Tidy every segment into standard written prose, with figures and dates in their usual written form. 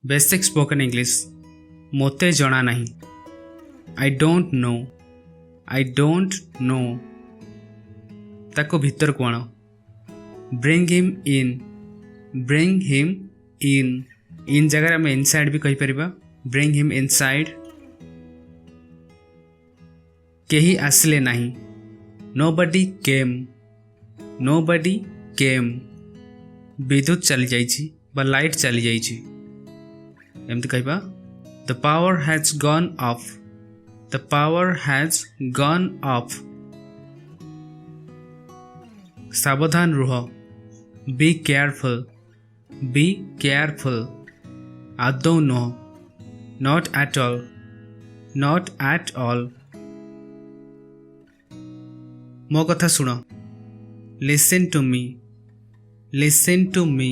Basic spoken English मोते जଣା नहीं I don't know ताको भीतर को आण ब्रिंग हिम इन जगह आम इनसाइड भी कहीपर ब्रिंग हिम इनसाइड केही आसले नहीं नोबडी केम विद्युत चली जाइछि बा लाइट चली जाइछि एमती कहबा the power has gone of सावधान रुह बी केयरफुल आदौ नुह नॉट एट ऑल मो कथा सुन लिसन टू मी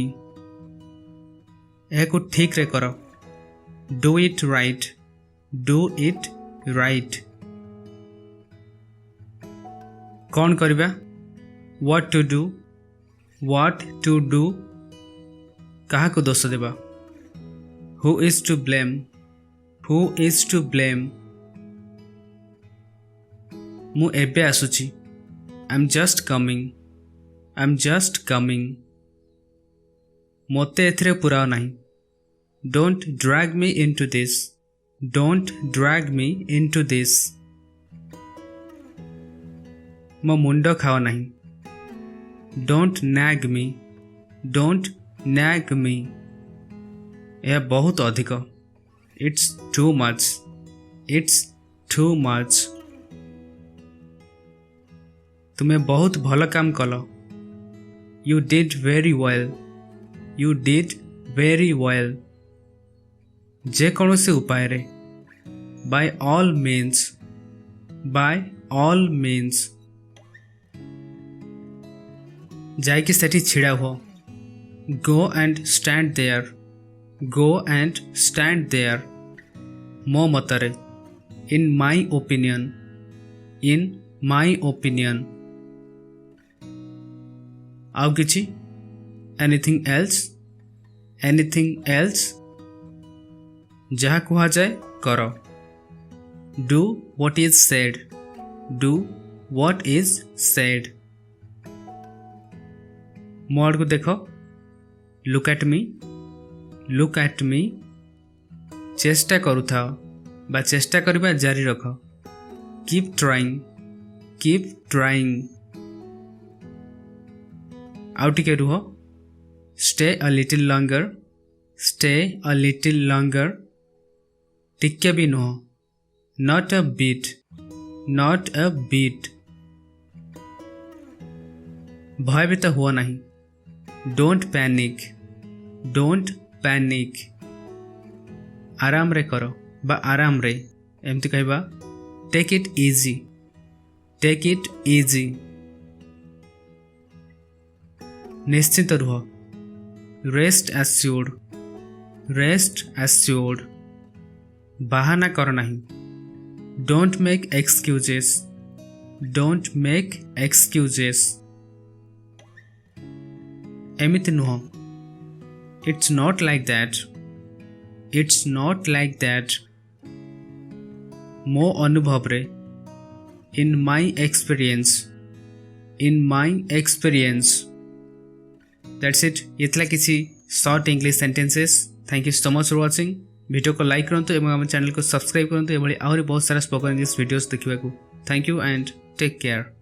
को ठीक रे कर डू इट राइट कौन करबा व्हाट टू डू कहा को दोष देबा हु इज टू ब्लेम मु एबे आसुची आई एम जस्ट कमिंग मोते एथरे पुराव नहीं don't drag me into this मो मुंड खाओ नहीं डोंट नैग मी यह बहुत अधिक इट्स टू मच तुम्हें बहुत भल काम कल यू डिड वेरी वेल जे कौनसी उपाय रे बाय ऑल मीन्स जाइकी सेठी छिड़ा हुआ गो एंड स्टैंड देयर मो मतरे इन माई ओपिनियन आउ किछि एनीथिंग एल्स जहाँ कहा जाए कर डू व्हाट इज सेड मो आड़ को देख लुक एट मी चेष्टा करुथा बा चेष्टा करबा जारी रख कीप ट्राइंग आउ टिके रुह स्टे अ लिटिल लॉन्गर टिके भी नुह नॉट अ बीट भयभीत हुआ नहीं डोंट पैनिक आराम रे करो बा आराम रे एमती कहबा टेक इट इजी निश्चित रुह रेस्ट एश्योर्ड बहाना कर नहीं डोंट मेक एक्सक्यूजेस एमिति नुह इट्स नॉट लाइक दैट मो अनुभव रे इन माई एक्सपीरियंस दैट्स इट इतला किसी short English sentences thank you so much for watching video को लाइक करंतु एवं आम चैनल को सब्सक्राइब करंतु एभली आहरी बहुत सारा स्पोकन इंग्लिश वीडियोस देखिबाकू thank you and take care.